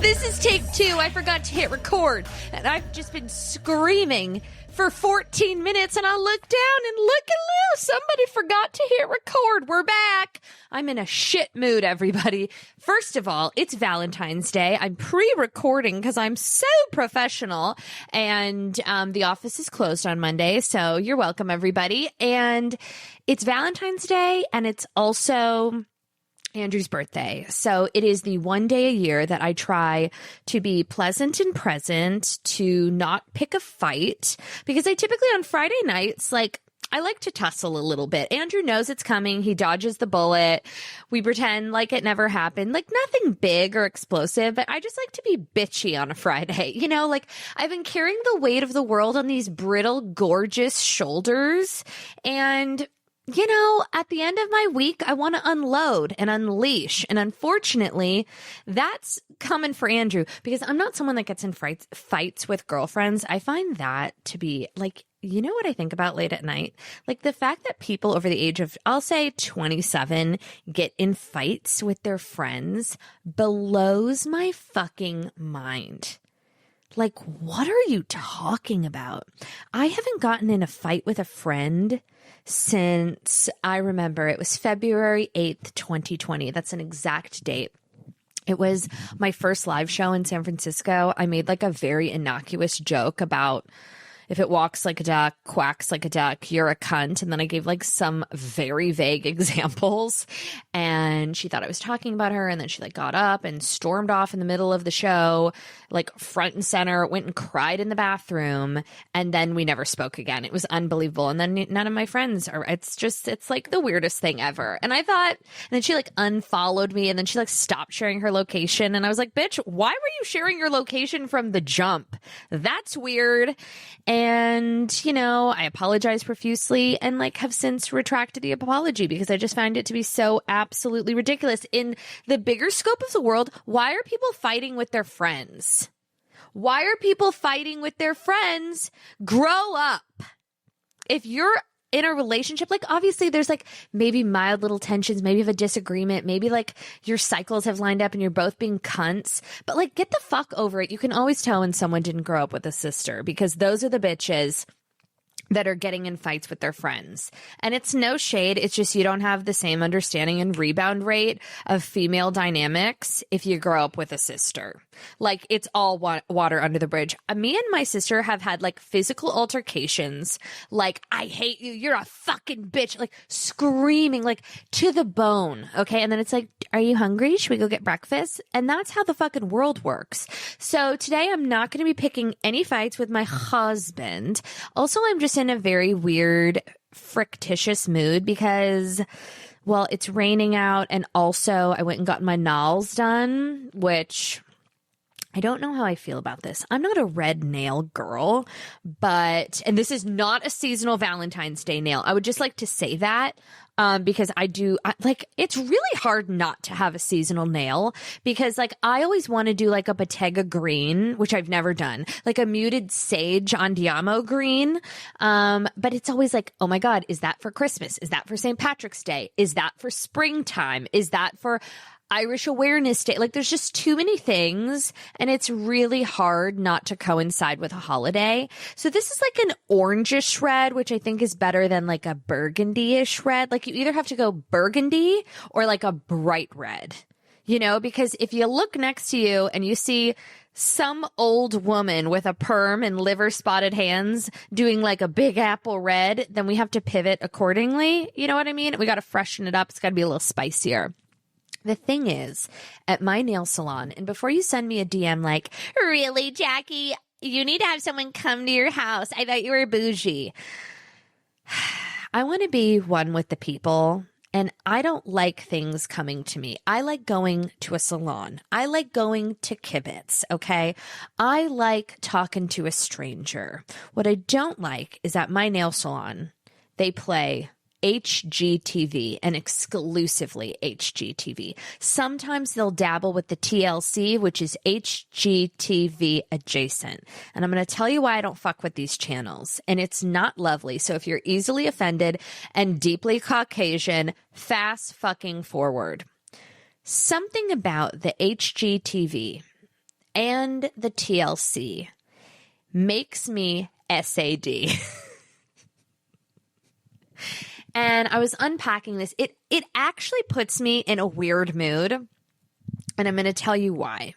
This is take 2. I forgot to hit record, and I've just been screaming for 14 minutes, and I look down and look at Lou. Somebody forgot to hit record. We're back. I'm in a shit mood, everybody. First of all, it's Valentine's Day. I'm pre-recording because I'm so professional, and the office is closed on Monday, so you're welcome, everybody. And it's Valentine's Day, and it's also Andrew's birthday. So it is the one day a year that I try to be pleasant and present, to not pick a fight, because I typically on Friday nights, I like to tussle a little bit. Andrew knows it's coming. He dodges the bullet. We pretend like it never happened. Nothing big or explosive, but I just like to be bitchy on a Friday. I've been carrying the weight of the world on these brittle, gorgeous shoulders, and at the end of my week, I want to unload and unleash. And unfortunately, that's coming for Andrew, because I'm not someone that gets in fights with girlfriends. I find that to be what I think about late at night? The fact that people over the age of, I'll say 27, get in fights with their friends blows my fucking mind. What are you talking about? I haven't gotten in a fight with a friend since I remember it was February 8th, 2020. That's an exact date. It was my first live show in San Francisco. I made a very innocuous joke about, if it walks like a duck, quacks like a duck, you're a cunt. And then I gave some very vague examples, and she thought I was talking about her. And then she got up and stormed off in the middle of the show, front and center, went and cried in the bathroom. And then we never spoke again. It was unbelievable. And then none of my friends are, it's the weirdest thing ever. And I thought, and then she unfollowed me, and then she stopped sharing her location. And I was like, bitch, why were you sharing your location from the jump? That's weird. And, I apologize profusely and have since retracted the apology, because I just find it to be so absolutely ridiculous. In the bigger scope of the world, why are people fighting with their friends? Why are people fighting with their friends? Grow up. If you're in a relationship, obviously there's maybe mild little tensions, maybe you have a disagreement, maybe your cycles have lined up and you're both being cunts, but get the fuck over it. You can always tell when someone didn't grow up with a sister, because those are the bitches that are getting in fights with their friends. And it's no shade. It's just you don't have the same understanding and rebound rate of female dynamics if you grow up with a sister. It's all water under the bridge. Me and my sister have had physical altercations. I hate you. You're a fucking bitch. Screaming to the bone. Okay. And then it's are you hungry? Should we go get breakfast? And that's how the fucking world works. So today I'm not going to be picking any fights with my husband. Also, I'm just in a very weird, frictitious mood because, well, it's raining out, and also I went and got my nails done, which I don't know how I feel about this. I'm not a red nail girl, and this is not a seasonal Valentine's Day nail. I would just like to say that. Because it's really hard not to have a seasonal nail, because I always want to do a Bottega green, which I've never done, a muted sage Andiamo green. But it's always oh my God, is that for Christmas? Is that for St. Patrick's Day? Is that for springtime? Is that for Irish Awareness Day? There's just too many things, and it's really hard not to coincide with a holiday. So this is an orangish red, which I think is better than a burgundy-ish red. You either have to go burgundy or a bright red, because if you look next to you and you see some old woman with a perm and liver spotted hands doing a big apple red, then we have to pivot accordingly. You know what I mean? We got to freshen it up. It's got to be a little spicier. The thing is, at my nail salon, and before you send me a DM really, Jackie, you need to have someone come to your house. I thought you were bougie. I want to be one with the people, and I don't like things coming to me. I like going to a salon. I like going to Kibitz, okay? I like talking to a stranger. What I don't like is at my nail salon, they play HGTV, and exclusively HGTV. Sometimes they'll dabble with the TLC, which is HGTV adjacent. And I'm going to tell you why I don't fuck with these channels. And it's not lovely. So if you're easily offended and deeply Caucasian, fast fucking forward. Something about the HGTV and the TLC makes me SAD. And I was unpacking this. It actually puts me in a weird mood, and I'm going to tell you why.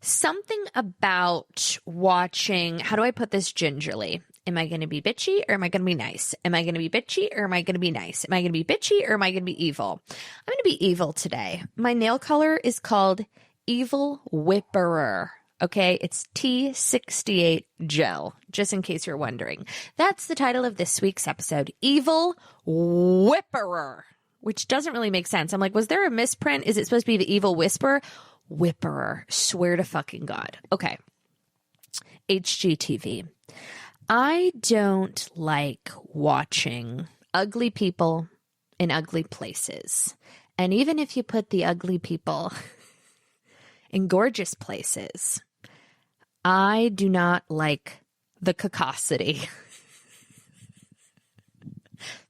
Something about watching, how do I put this gingerly? Am I going to be bitchy or am I going to be nice? Am I going to be bitchy or am I going to be nice? Am I going to be bitchy or am I going to be evil? I'm going to be evil today. My nail color is called Evil Whiperer. Okay, it's T68 gel, just in case you're wondering. That's the title of this week's episode, Evil Whipperer, which doesn't really make sense. I'm like, was there a misprint? Is it supposed to be the Evil Whisper? Whipperer, swear to fucking God. Okay, HGTV. I don't like watching ugly people in ugly places. And even if you put the ugly people in gorgeous places, I do not like the cacosity.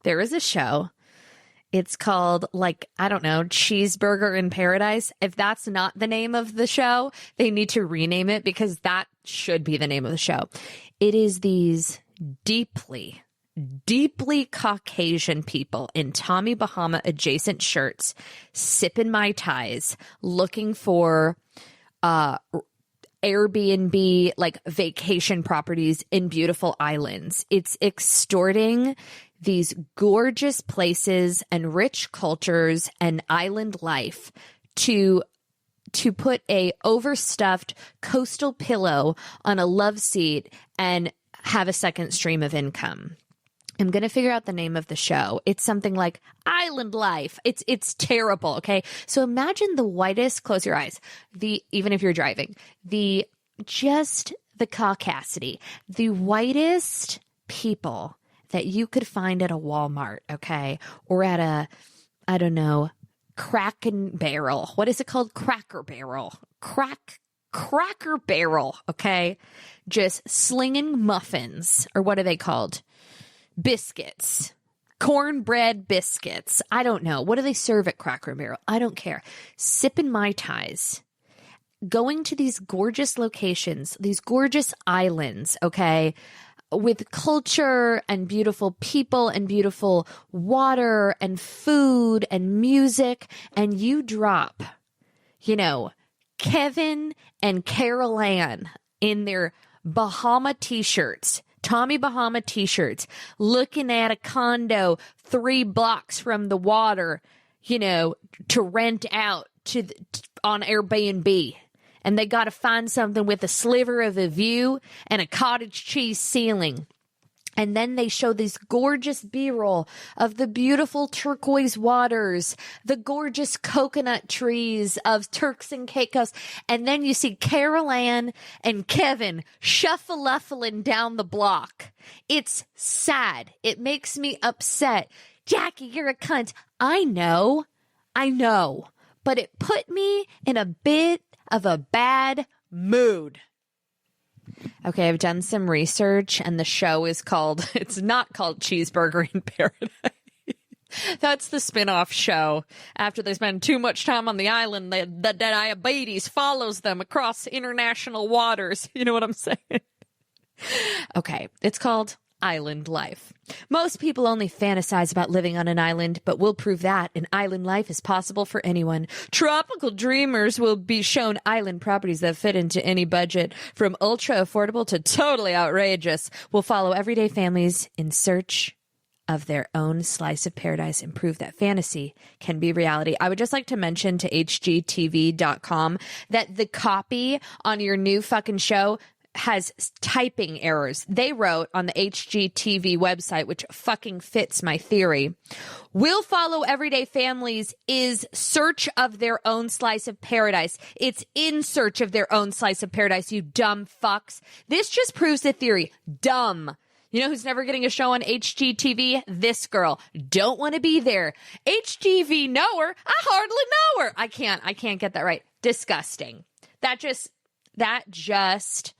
There is a show. It's called, like, I don't know, Cheeseburger in Paradise. If that's not the name of the show, they need to rename it because that should be the name of the show. It is these deeply, deeply Caucasian people in Tommy Bahama adjacent shirts, sipping Mai Tais, looking for Airbnb, like vacation properties in beautiful islands. It's extorting these gorgeous places and rich cultures and island life to put a overstuffed coastal pillow on a love seat and have a second stream of income. I'm going to figure out the name of the show. It's something like Island Life. It's terrible. Okay. So imagine the whitest, close your eyes. Even if you're driving, the caucasity, the whitest people that you could find at a Walmart. Okay. Or at a, I don't know, Kraken Barrel. What is it called? Cracker Barrel. Cracker Barrel. Okay. Just slinging muffins, or what are they called? Biscuits, cornbread biscuits. I don't know. What do they serve at Cracker Barrel? I don't care. Sipping Mai Tais, going to these gorgeous locations, these gorgeous islands, okay, with culture and beautiful people and beautiful water and food and music, and you drop, Kevin and Carol Ann in their Bahama t-shirts, Tommy Bahama t-shirts, looking at a condo 3 blocks from the water, to rent out on Airbnb. And they got to find something with a sliver of a view and a cottage cheese ceiling. And then they show this gorgeous B-roll of the beautiful turquoise waters, the gorgeous coconut trees of Turks and Caicos. And then you see Carol Ann and Kevin shuffle-uffling down the block. It's sad. It makes me upset. Jackie, you're a cunt. I know. But it put me in a bit of a bad mood. Okay, I've done some research, and the show is it's not called Cheeseburger in Paradise. That's the spin-off show. After they spend too much time on the island, the diabetes follows them across international waters. You know what I'm saying? Okay, it's called Island Life. Most people only fantasize about living on an island, but we'll prove that an island life is possible for anyone. Tropical dreamers will be shown island properties that fit into any budget, from ultra affordable to totally outrageous. We'll follow everyday families in search of their own slice of paradise and prove that fantasy can be reality. I would just like to mention to hgtv.com that the copy on your new fucking show has typing errors. They wrote on the HGTV website, which fucking fits my theory, will follow everyday families is search of their own slice of paradise. It's in search of their own slice of paradise, you dumb fucks. This just proves the theory. Dumb. You know who's never getting a show on HGTV? This girl. Don't want to be there. HGV know her. I hardly know her. I can't get that right. Disgusting. That just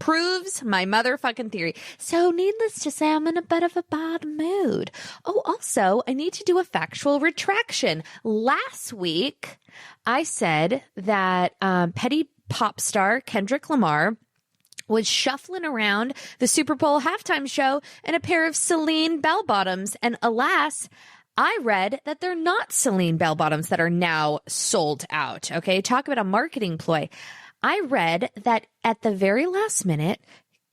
proves my motherfucking theory. So needless to say, I'm in a bit of a bad mood. Oh, also, I need to do a factual retraction. Last week, I said that petty pop star Kendrick Lamar was shuffling around the Super Bowl halftime show in a pair of Celine bell-bottoms. And alas, I read that they're not Celine bell-bottoms that are now sold out. Okay, talk about a marketing ploy. I read that at the very last minute,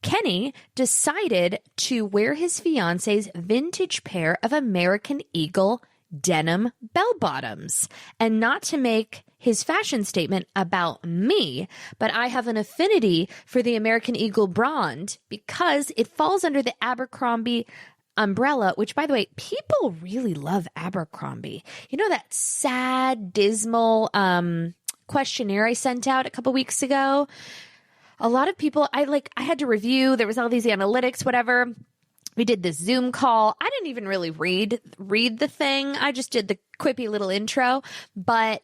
Kenny decided to wear his fiance's vintage pair of American Eagle denim bell-bottoms, and not to make his fashion statement about me, but I have an affinity for the American Eagle brand because it falls under the Abercrombie umbrella, which, by the way, people really love Abercrombie. You know that sad, dismal questionnaire I sent out a couple weeks ago? A lot of people, I had to review, there was all these analytics, whatever. We did this Zoom call. I didn't even really read the thing. I just did the quippy little intro, but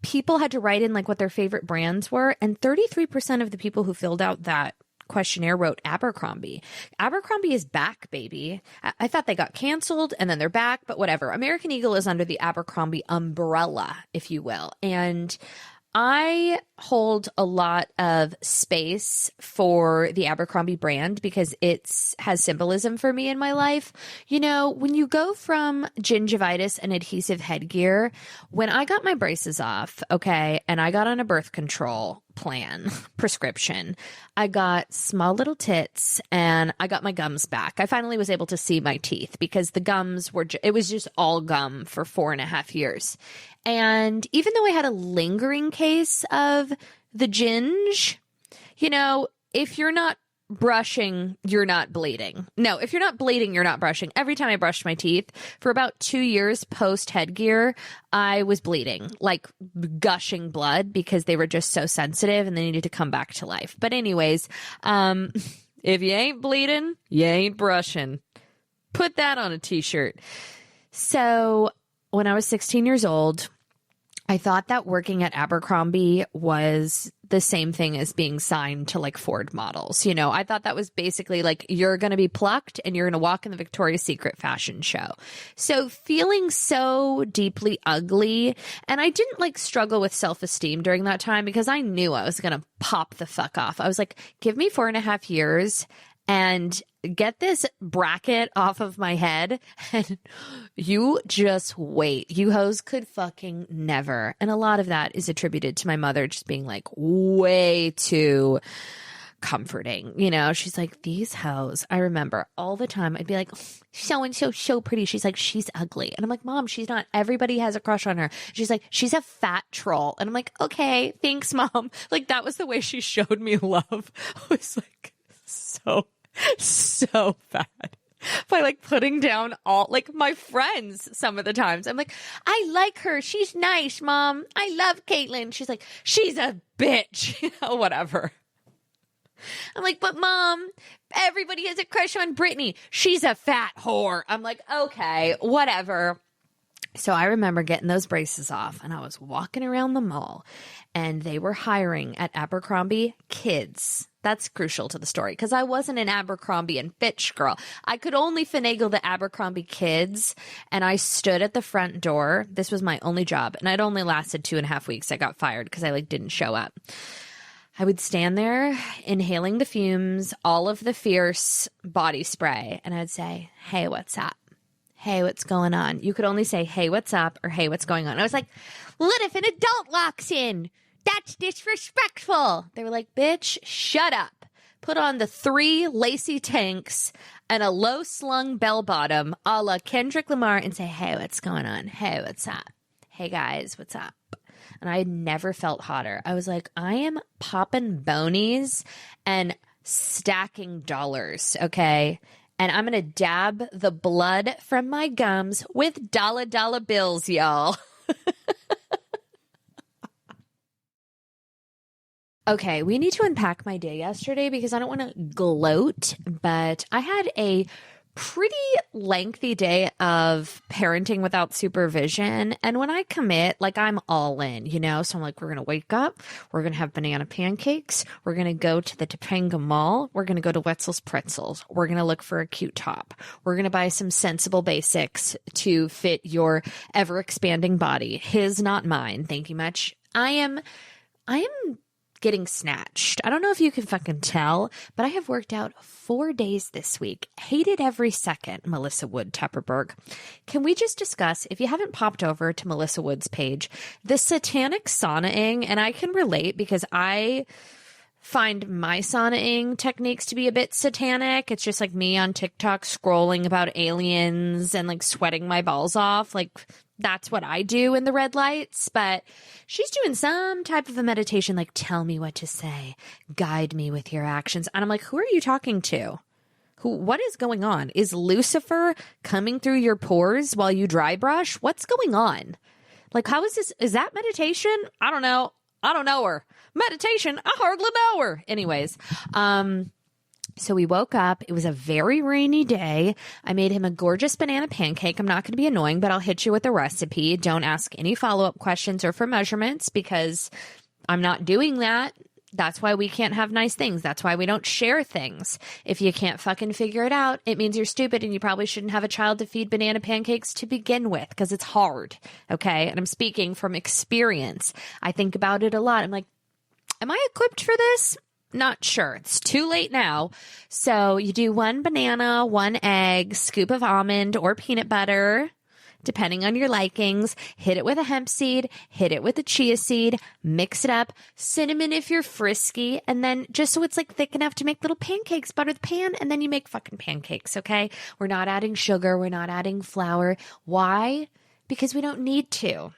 people had to write in like what their favorite brands were. And 33% of the people who filled out that questionnaire wrote Abercrombie. Abercrombie is back, baby. I thought they got canceled and then they're back, but whatever. American Eagle is under the Abercrombie umbrella, if you will. And I hold a lot of space for the Abercrombie brand because it has symbolism for me in my life. You know, when you go from gingivitis and adhesive headgear, when I got my braces off, okay, and I got on a birth control prescription, I got small little tits and I got my gums back. I finally was able to see my teeth because the gums were, it was just all gum for 4.5 years. And even though I had a lingering case of the ginge, you know, if you're not brushing, you're not bleeding. No, if you're not bleeding, you're not brushing. Every time I brushed my teeth for about 2 years post headgear, I was bleeding, like gushing blood because they were just so sensitive and they needed to come back to life. But anyways, if you ain't bleeding, you ain't brushing. Put that on a t-shirt. So when I was 16 years old, I thought that working at Abercrombie was the same thing as being signed to like Ford models. You know, I thought that was basically like, you're going to be plucked and you're going to walk in the Victoria's Secret fashion show. So feeling so deeply ugly, and I didn't like struggle with self-esteem during that time because I knew I was going to pop the fuck off. I was like, give me 4.5 years and get this bracket off of my head, and you just wait. You hoes could fucking never. And a lot of that is attributed to my mother just being like way too comforting. You know, she's like, these hoes. I remember all the time I'd be like, so and so pretty. She's like, she's ugly. And I'm like, Mom, she's not. Everybody has a crush on her. She's like, she's a fat troll. And I'm like, okay, thanks, Mom. Like, that was the way she showed me love. I was like, so bad by like putting down all like my friends. Some of the times I'm like, I like her, she's nice, Mom, I love Caitlin. She's like, she's a bitch, you know, whatever. I'm like, but Mom, everybody has a crush on Brittany, she's a fat whore. I'm like, okay, whatever. So I remember getting those braces off and I was walking around the mall and they were hiring at Abercrombie kids. That's crucial to the story because I wasn't an Abercrombie and Fitch girl. I could only finagle the Abercrombie kids, and I stood at the front door. This was my only job, and it only lasted 2.5 weeks. I got fired because I like didn't show up. I would stand there inhaling the fumes, all of the fierce body spray, and I'd say, hey, what's up? Hey, what's going on? You could only say, hey, what's up? Or hey, what's going on? I was like, what if an adult walks in? That's disrespectful. They were like, bitch, shut up. Put on the 3 lacy tanks and a low slung bell bottom a la Kendrick Lamar and say, hey, what's going on? Hey, what's up? Hey guys, what's up? And I had never felt hotter. I was like, I am popping bonies and stacking dollars. Okay. And I'm going to dab the blood from my gums with dollar bills, y'all. Okay, we need to unpack my day yesterday because I don't want to gloat, but I had a pretty lengthy day of parenting without supervision. And when I commit, like I'm all in, you know? So I'm like, we're going to wake up. We're going to have banana pancakes. We're going to go to the Topanga Mall. We're going to go to Wetzel's Pretzels. We're going to look for a cute top. We're going to buy some sensible basics to fit your ever expanding body. His, not mine. Thank you much. I am getting snatched. I don't know if you can fucking tell, but I have worked out 4 days this week. Hated every second, Melissa Wood Tepperberg. Can we just discuss, if you haven't popped over to Melissa Wood's page, the satanic saunaing? And I can relate because I find my saunaing techniques to be a bit satanic. It's just like me on TikTok scrolling about aliens and like sweating my balls off. Like that's what I do in the red lights. But she's doing some type of a meditation, like tell me what to say, guide me with your actions. And I'm like, who are you talking to? What is going on? Is Lucifer coming through your pores while you dry brush? What's going on? Like, how is this? Is that meditation? I don't know. I don't know her. Meditation, I hardly know her. Anyways, so we woke up. It was a very rainy day. I made him a gorgeous banana pancake. I'm not going to be annoying, but I'll hit you with the recipe. Don't ask any follow-up questions or for measurements because I'm not doing that. That's why we can't have nice things. That's why we don't share things. If you can't fucking figure it out, it means you're stupid and you probably shouldn't have a child to feed banana pancakes to begin with because it's hard. Okay. And I'm speaking from experience. I think about it a lot. I'm like, am I equipped for this? Not sure. It's too late now. So you do 1 banana, 1 egg, scoop of almond or peanut butter, depending on your likings. Hit it with a hemp seed, hit it with a chia seed, mix it up, cinnamon if you're frisky, and then just so it's like thick enough to make little pancakes, butter the pan, and then you make fucking pancakes, okay? We're not adding sugar. We're not adding flour. Why? Because we don't need to.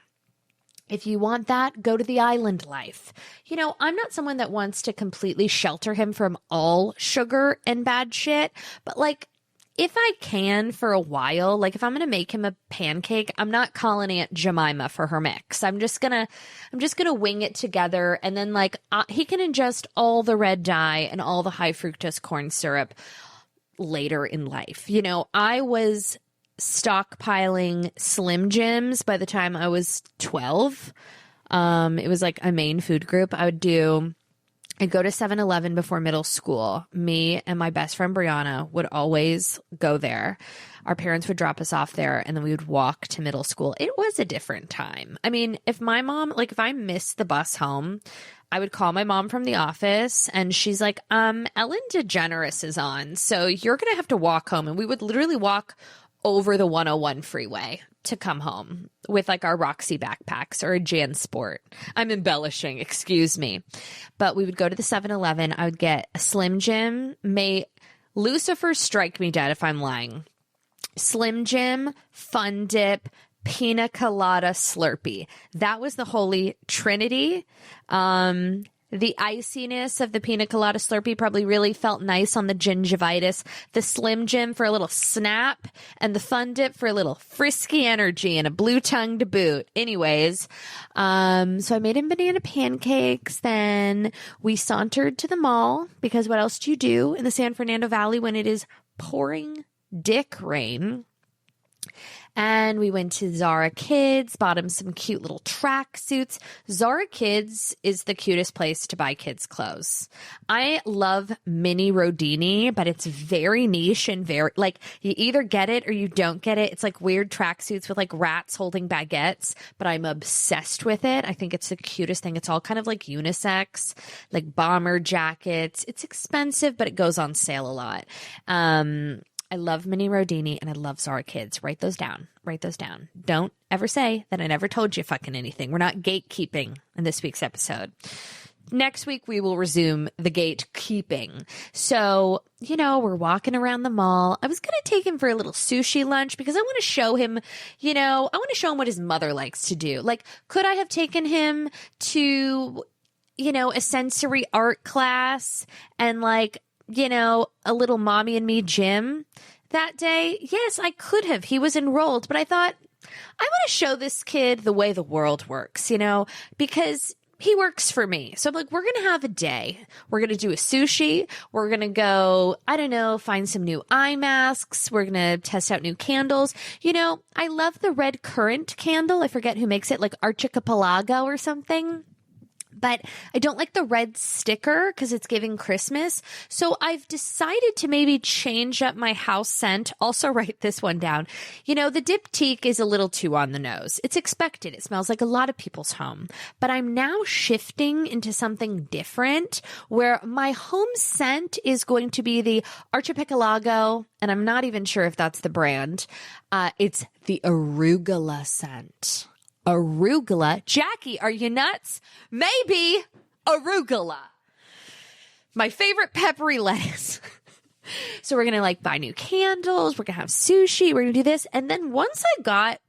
If you want that, go to the island life. You know, I'm not someone that wants to completely shelter him from all sugar and bad shit, but like, if I can for a while, like if I'm going to make him a pancake, I'm not calling Aunt Jemima for her mix. I'm just going to wing it together. And then like, he can ingest all the red dye and all the high fructose corn syrup later in life. You know, I was stockpiling Slim Jims by the time I was 12. It was like a main food group. I'd go to 7-Eleven before middle school. Me and my best friend Brianna would always go there. Our parents would drop us off there and then we would walk to middle school. It was a different time. I mean, if I missed the bus home, I would call my mom from the office and she's like, Ellen DeGeneres is on, so you're going to have to walk home. And we would literally walk over the 101 freeway to come home with like our Roxy backpacks or a JanSport. I'm embellishing, excuse me. But we would go to the 7-Eleven. I would get a Slim Jim. May Lucifer strike me dead if I'm lying. Slim Jim, Fun Dip, Pina Colada Slurpee. That was the holy trinity. The iciness of the Pina Colada Slurpee probably really felt nice on the gingivitis. The Slim Jim for a little snap, and the Fun Dip for a little frisky energy and a blue tongue to boot. Anyways, so I made him banana pancakes. Then we sauntered to the mall because what else do you do in the San Fernando Valley when it is pouring dick rain? And we went to Zara Kids, bought him some cute little track suits. Zara Kids is the cutest place to buy kids' clothes. I love mini Rodini, but it's very niche and very, like, you either get it or you don't get it. It's like weird track suits with like rats holding baguettes, but I'm obsessed with it. I think it's the cutest thing. It's all kind of like unisex, like bomber jackets. It's expensive, but it goes on sale a lot. I love Mini Rodini and I love Zara Kids. Write those down. Write those down. Don't ever say that I never told you fucking anything. We're not gatekeeping in this week's episode. Next week, we will resume the gatekeeping. So, you know, we're walking around the mall. I was going to take him for a little sushi lunch because I want to show him, you know, I want to show him what his mother likes to do. Like, could I have taken him to, you know, a sensory art class and like, you know, a little mommy and me gym that day? Yes, I could have. He was enrolled, but I thought, I want to show this kid the way the world works, you know, because he works for me. So I'm like, we're going to have a day. We're going to do a sushi. We're going to go, I don't know, find some new eye masks. We're going to test out new candles. You know, I love the red currant candle. I forget who makes it, like Archipelago or something. But I don't like the red sticker because it's giving Christmas. So I've decided to maybe change up my house scent. Also write this one down. The diptyque is a little too on the nose. It's expected. It smells like a lot of people's home. But I'm now shifting into something different where my home scent is going to be the Archipelago. And I'm not even sure if that's the brand. It's the arugula scent. Arugula. Jackie, are you nuts? Maybe arugula. My favorite peppery lettuce. So we're going to buy new candles. We're going to have sushi. We're going to do this. And then once I got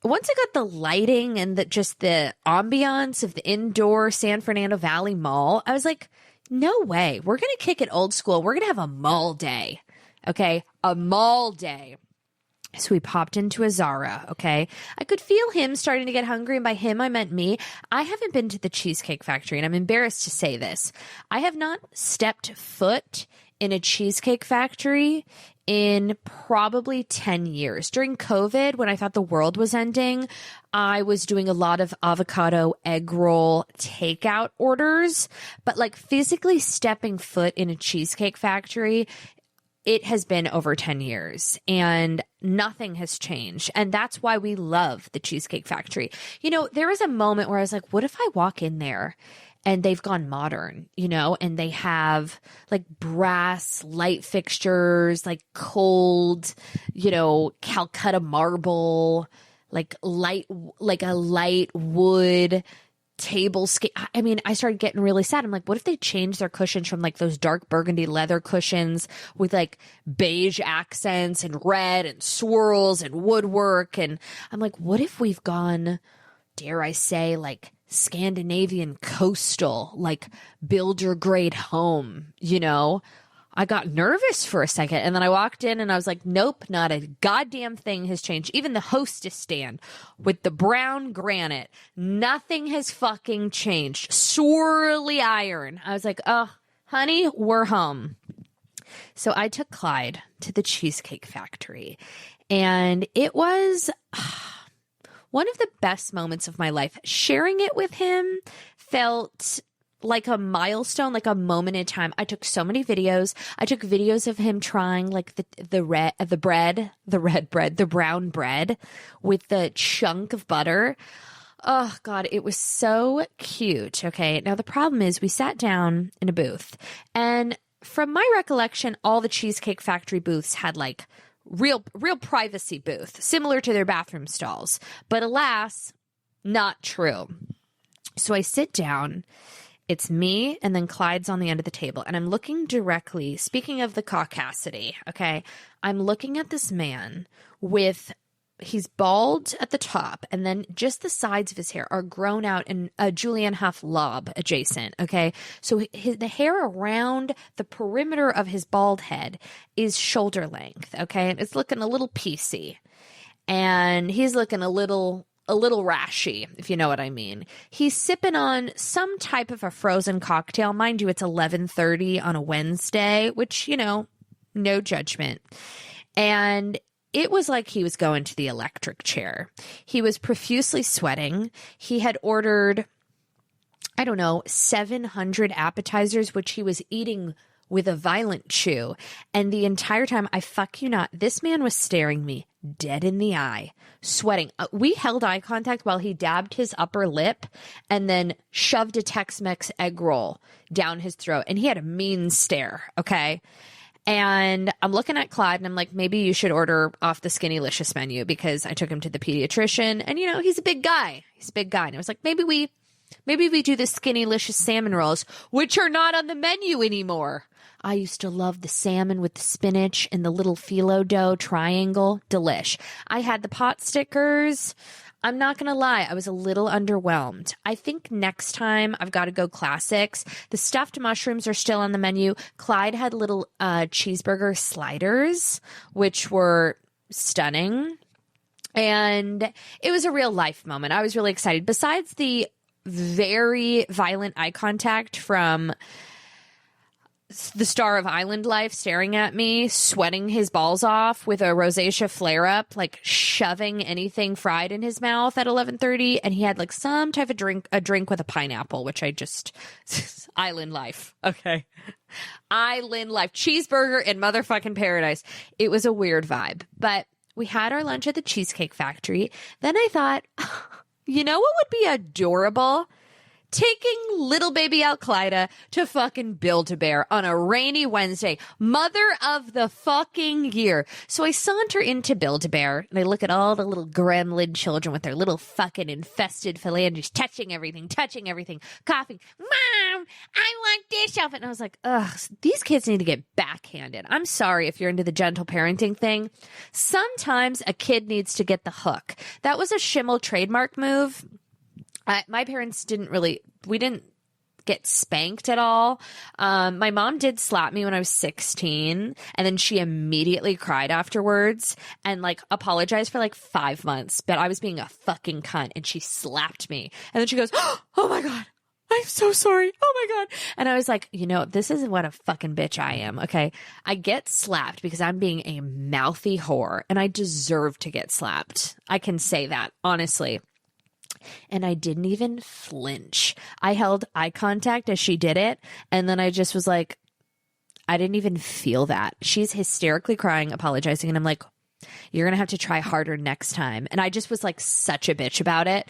the lighting and the ambiance of the indoor San Fernando Valley Mall, I was like, no way. We're going to kick it old school. We're going to have a mall day. Okay. A mall day. So we popped into a Zara, okay? I could feel him starting to get hungry, and by him, I meant me. I haven't been to the Cheesecake Factory, and I'm embarrassed to say this. I have not stepped foot in a Cheesecake Factory in probably 10 years. During COVID, when I thought the world was ending, I was doing a lot of avocado egg roll takeout orders, but physically stepping foot in a Cheesecake Factory, it has been over 10 years and nothing has changed. And that's why we love the Cheesecake Factory. There was a moment where I was like, what if I walk in there and they've gone modern, and they have brass light fixtures, cold, Calcutta marble, a light wood table scale. I mean, I started getting really sad. I'm like, what if they change their cushions from those dark burgundy leather cushions with beige accents and red and swirls and woodwork? And I'm like, what if we've gone, dare I say, Scandinavian coastal, builder grade home, I got nervous for a second, and then I walked in and I was like, nope, not a goddamn thing has changed. Even the hostess stand with the brown granite, nothing has fucking changed. Swirly iron. I was like, oh, honey, we're home. So I took Clyde to the Cheesecake Factory, and it was one of the best moments of my life. Sharing it with him felt like a milestone, like a moment in time. I took so many videos. I took videos of him trying the brown bread with the chunk of butter. Oh God, it was so cute. Okay. Now the problem is we sat down in a booth, and from my recollection, all the Cheesecake Factory booths had real privacy booth, similar to their bathroom stalls, but alas, not true. So I sit down. It's me, and then Clyde's on the end of the table, and I'm looking directly, speaking of the caucasity, okay, I'm looking at this man he's bald at the top, and then just the sides of his hair are grown out in a Julianne Hough lob adjacent, okay? So the hair around the perimeter of his bald head is shoulder length, okay? And it's looking a little piecey, and he's looking a little rashy, if you know what I mean. He's sipping on some type of a frozen cocktail. Mind you, it's 11:30 on a Wednesday, which, no judgment. And it was like he was going to the electric chair. He was profusely sweating. He had ordered, 700 appetizers, which he was eating with a violent chew. And the entire time, I fuck you not, this man was staring me dead in the eye, sweating. We held eye contact while he dabbed his upper lip and then shoved a Tex-Mex egg roll down his throat. And he had a mean stare, okay? And I'm looking at Clyde and I'm like, maybe you should order off the Skinnylicious menu, because I took him to the pediatrician and, he's a big guy. And I was like, maybe we do the Skinnylicious salmon rolls, which are not on the menu anymore. I used to love the salmon with the spinach and the little phyllo dough triangle. Delish. I had the pot stickers. I'm not going to lie. I was a little underwhelmed. I think next time I've got to go classics. The stuffed mushrooms are still on the menu. Clyde had little cheeseburger sliders, which were stunning. And it was a real life moment. I was really excited. Besides the very violent eye contact from the star of Island Life staring at me, sweating his balls off with a rosacea flare-up, like shoving anything fried in his mouth at 11:30, and he had like some type of drink with a pineapple, which I just Island Life. Okay. Island Life. Cheeseburger in motherfucking paradise. It was a weird vibe, but we had our lunch at the Cheesecake Factory. Then I thought, you know what would be adorable? Taking little baby Clyde to fucking Build-A-Bear on a rainy Wednesday. Mother of the fucking year. So I saunter into Build-A-Bear and I look at all the little gremlin children with their little fucking infested phalanges touching everything, coughing. Mom, I want this outfit. And I was like, ugh, these kids need to get backhanded. I'm sorry if you're into the gentle parenting thing. Sometimes a kid needs to get the hook. That was a Schimmel trademark move. My parents we didn't get spanked at all. My mom did slap me when I was 16, and then she immediately cried afterwards and like apologized for like 5 months, but I was being a fucking cunt and she slapped me. And then she goes, oh my God, I'm so sorry. Oh my God. And I was like, this is what a fucking bitch I am. Okay. I get slapped because I'm being a mouthy whore and I deserve to get slapped. I can say that honestly. And I didn't even flinch. I held eye contact as she did it. And then I just was like, I didn't even feel that. She's hysterically crying, apologizing. And I'm like, you're going to have to try harder next time. And I just was like such a bitch about it.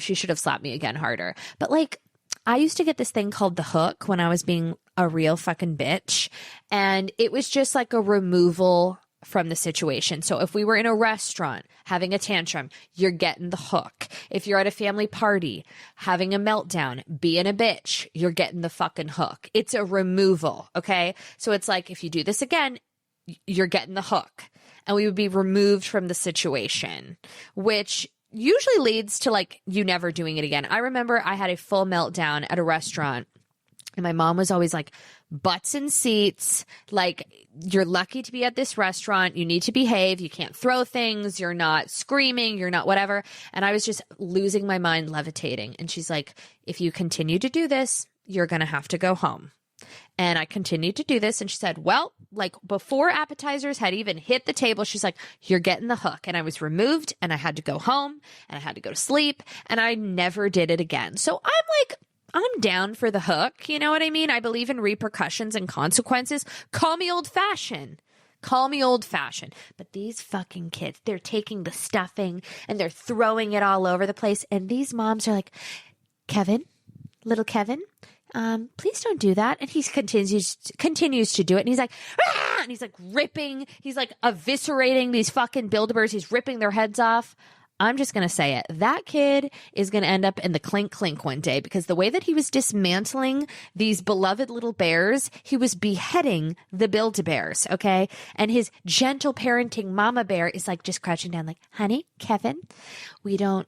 She should have slapped me again harder. But like, I used to get this thing called the hook when I was being a real fucking bitch. And it was just like a removal from the situation. So if we were in a restaurant having a tantrum, you're getting the hook. If you're at a family party having a meltdown, being a bitch, you're getting the fucking hook. It's a removal. Okay. So it's like, if you do this again, you're getting the hook, and we would be removed from the situation, which usually leads to like you never doing it again. I remember I had a full meltdown at a restaurant. And my mom was always like, butts in seats, like, you're lucky to be at this restaurant. You need to behave. You can't throw things. You're not screaming. You're not whatever. And I was just losing my mind, levitating. And she's like, if you continue to do this, you're going to have to go home. And I continued to do this. And she said, well, like before appetizers had even hit the table, she's like, you're getting the hook. And I was removed and I had to go home and I had to go to sleep and I never did it again. So I'm down for the hook. You know what I mean? I believe in repercussions and consequences. Call me old fashioned. Call me old fashioned. But these fucking kids, they're taking the stuffing and they're throwing it all over the place. And these moms are like, Kevin, little Kevin, please don't do that. And he continues to do it. And he's like, ah! And he's like ripping, he's like eviscerating these fucking Build-A-Bears. He's ripping their heads off. I'm just going to say it. That kid is going to end up in the clink clink one day, because the way that he was dismantling these beloved little bears, he was beheading the Build-A-Bears. Okay. And his gentle parenting mama bear is like just crouching down like, honey, Kevin, we don't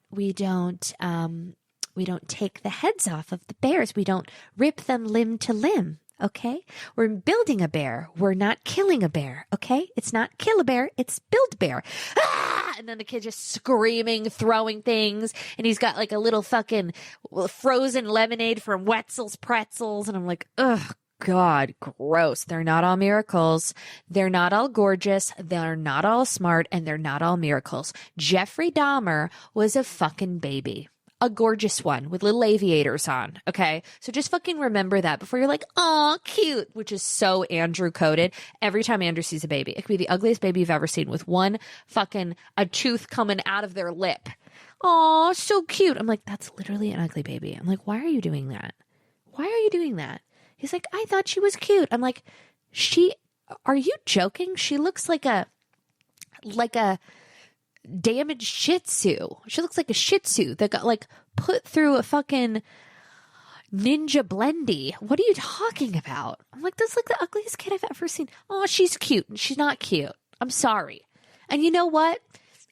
take the heads off of the bears. We don't rip them limb to limb. Okay. We're building a bear. We're not killing a bear. Okay. It's not kill a bear. It's build a bear. Ah! And then the kid just screaming, throwing things. And he's got like a little fucking frozen lemonade from Wetzel's Pretzels. And I'm like, ugh, God, gross. They're not all miracles. They're not all gorgeous. They're not all smart. And they're not all miracles. Jeffrey Dahmer was a fucking baby. A gorgeous one with little aviators on. Okay. So just fucking remember that before you're like, oh, cute, which is so Andrew coded. Every time Andrew sees a baby, it could be the ugliest baby you've ever seen with a tooth coming out of their lip. Oh, so cute. I'm like, that's literally an ugly baby. I'm like, why are you doing that? Why are you doing that? He's like, I thought she was cute. I'm like, are you joking? She looks like a damaged Shih Tzu. She looks like a Shih Tzu that got like put through a fucking ninja blendy. What are you talking about? I'm like, that's like the ugliest kid I've ever seen. Oh, she's cute. She's not cute. I'm sorry. And you know what?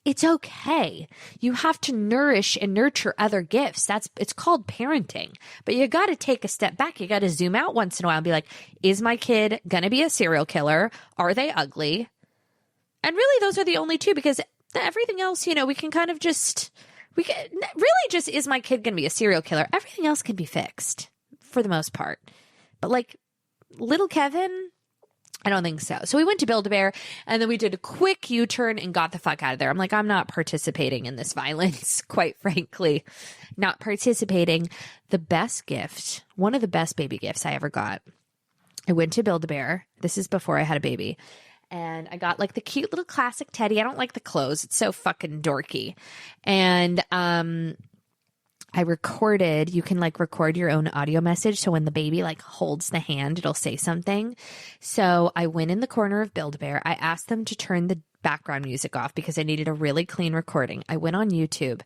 It's okay. You have to nourish and nurture other gifts. It's called parenting. But you got to take a step back. You got to zoom out once in a while and be like, is my kid going to be a serial killer? Are they ugly? And really, those are the only two, because everything else, we can kind of is my kid going to be a serial killer? Everything else can be fixed for the most part. But like, little Kevin? I don't think so. So we went to Build-A-Bear, and then we did a quick U-turn and got the fuck out of there. I'm like, I'm not participating in this violence, quite frankly. Not participating. The best gift, one of the best baby gifts I ever got, I went to Build-A-Bear. This is before I had a baby. And I got like the cute little classic teddy. I don't like the clothes. It's so fucking dorky. And I recorded, you can like record your own audio message. So when the baby like holds the hand, it'll say something. So I went in the corner of Build-A-Bear. I asked them to turn the background music off because I needed a really clean recording. I went on YouTube.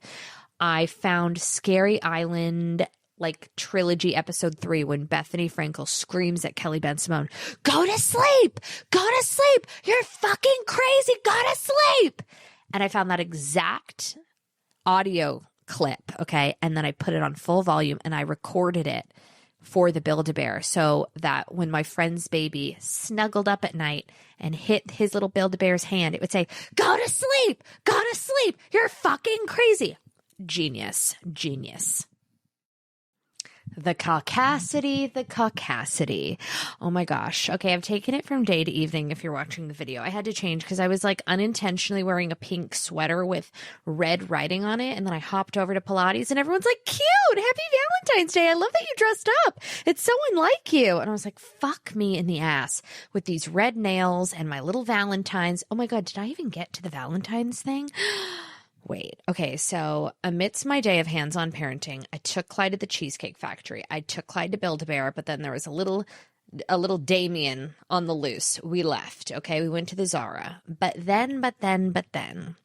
I found Scary Island like trilogy episode 3 when Bethany Frankel screams at Kelly Ben Simone, go to sleep, you're fucking crazy, go to sleep. And I found that exact audio clip, okay? And then I put it on full volume and I recorded it for the Build-A-Bear so that when my friend's baby snuggled up at night and hit his little Build-A-Bear's hand, it would say, go to sleep, you're fucking crazy. Genius. The caucasity. Oh my gosh. Okay, I've taken it from day to evening if you're watching the video. I had to change because I was like unintentionally wearing a pink sweater with red writing on it. And then I hopped over to Pilates and everyone's like, cute, happy Valentine's Day. I love that you dressed up. It's so unlike you. And I was like, fuck me in the ass with these red nails and my little Valentines. Oh my God, did I even get to the Valentine's thing? Wait. Okay. So amidst my day of hands-on parenting, I took Clyde to the Cheesecake Factory. I took Clyde to Build-A-Bear, but then there was a little Damien on the loose. We left. Okay. We went to the Zara, but then,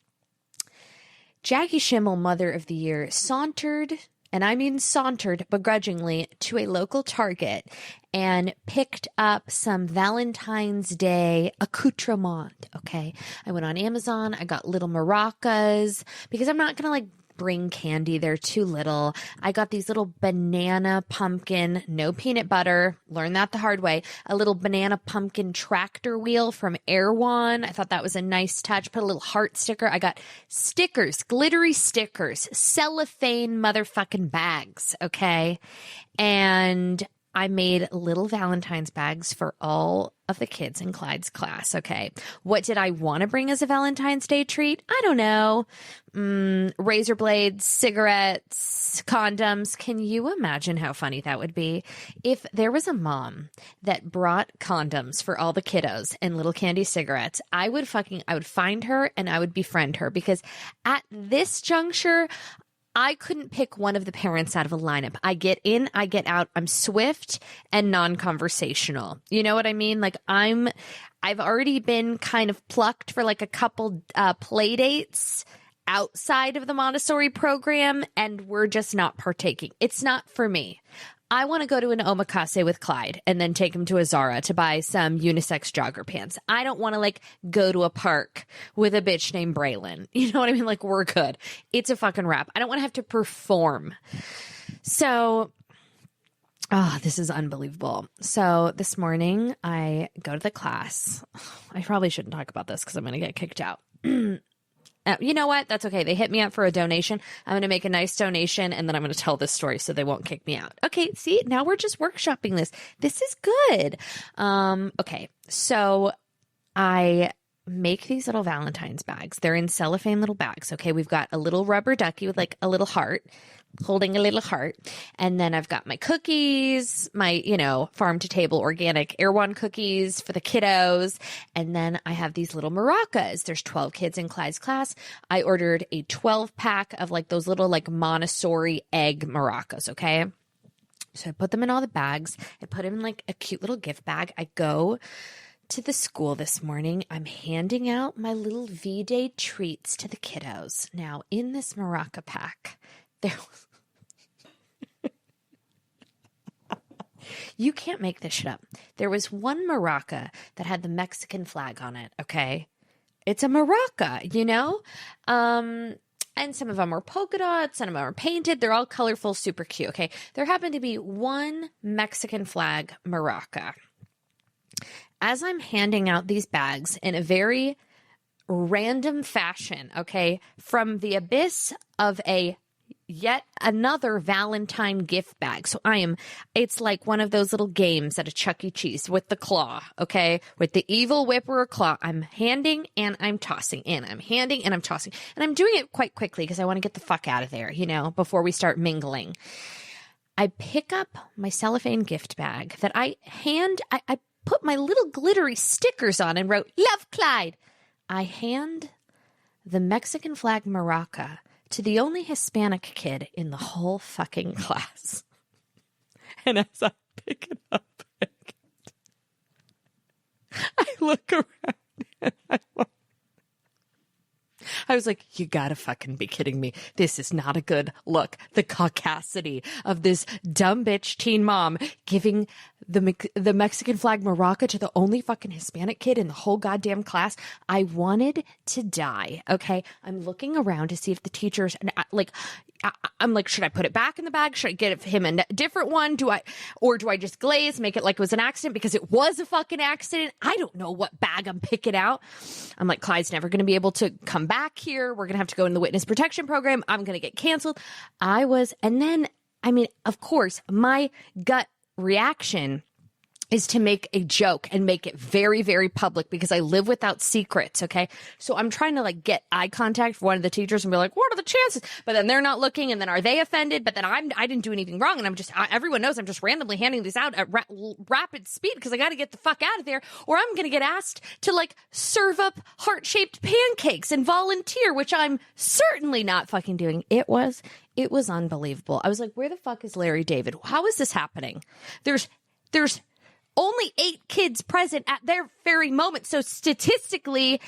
Jackie Schimmel, Mother of the Year, sauntered, and I mean sauntered begrudgingly, to a local Target and picked up some Valentine's Day accoutrement, okay? I went on Amazon. I got little maracas because I'm not going to like bring candy. They're too little. I got these little banana pumpkin, no peanut butter. Learned that the hard way. A little banana pumpkin tractor wheel from Erewhon. I thought that was a nice touch. Put a little heart sticker. I got stickers, glittery stickers, cellophane motherfucking bags. Okay. And I made little Valentine's bags for all of the kids in Clyde's class. Okay. What did I want to bring as a Valentine's Day treat? I don't know. Razor blades, cigarettes, condoms. Can you imagine how funny that would be if there was a mom that brought condoms for all the kiddos and little candy cigarettes? I would find her and I would befriend her, because at this juncture, I couldn't pick one of the parents out of a lineup. I get in, I get out. I'm swift and non-conversational. You know what I mean? Like I've already been kind of plucked for like a couple play dates outside of the Montessori program, and we're just not partaking. It's not for me. I want to go to an omakase with Clyde and then take him to a Zara to buy some unisex jogger pants. I don't want to like go to a park with a bitch named Braylon. You know what I mean? Like, we're good. It's a fucking wrap. I don't want to have to perform. So, this is unbelievable. So this morning I go to the class. I probably shouldn't talk about this because I'm going to get kicked out. You know what? That's okay. They hit me up for a donation. I'm going to make a nice donation, and then I'm going to tell this story so they won't kick me out. Okay, see? Now we're just workshopping this. This is good. Okay, so I make these little Valentine's bags. They're in cellophane little bags, okay? We've got a little rubber ducky with like a little heart, holding a little heart. And then I've got my cookies, my, farm to table organic Erewhon cookies for the kiddos. And then I have these little maracas. There's 12 kids in Clyde's class. I ordered a 12 pack of like those little like Montessori egg maracas. Okay. So I put them in all the bags. I put them in like a cute little gift bag. I go to the school this morning. I'm handing out my little V-Day treats to the kiddos. Now in this maraca pack, there was you can't make this shit up. There was one maraca that had the Mexican flag on it, okay? It's a maraca, and some of them are polka dots, some of them are painted. They're all colorful, super cute, okay? There happened to be one Mexican flag maraca. As I'm handing out these bags in a very random fashion, okay, from the abyss of a yet another Valentine gift bag. So it's like one of those little games at a Chuck E. Cheese with the claw, okay? With the evil Whiperer claw. I'm handing and I'm tossing, and I'm handing and I'm tossing. And I'm doing it quite quickly because I want to get the fuck out of there, before we start mingling. I pick up my cellophane gift bag that I put my little glittery stickers on and wrote, "Love, Clyde." I hand the Mexican flag maraca to the only Hispanic kid in the whole fucking class. And as I pick it up, I look around and I was like, you gotta fucking be kidding me. This is not a good look. The caucasity of this dumb bitch teen mom giving the Mexican flag maraca to the only fucking Hispanic kid in the whole goddamn class. I wanted to die. Okay. I'm looking around to see if the teachers, I'm like, should I put it back in the bag? Should I get him a different one? Do I just glaze, make it like it was an accident because it was a fucking accident? I don't know what bag I'm picking out. I'm like, Clyde's never going to be able to come back here. We're going to have to go in the witness protection program. I'm going to get canceled. Of course, my gut reaction is to make a joke and make it very, very public because I live without secrets, okay? So I'm trying to get eye contact for one of the teachers and be like, what are the chances? But then they're not looking, and then are they offended? But then I didn't do anything wrong, and everyone knows I'm just randomly handing these out at rapid speed because I got to get the fuck out of there, or I'm going to get asked to serve up heart-shaped pancakes and volunteer, which I'm certainly not fucking doing. It was unbelievable. I was like, where the fuck is Larry David? How is this happening? There's only 8 kids present at their very moment. So statistically,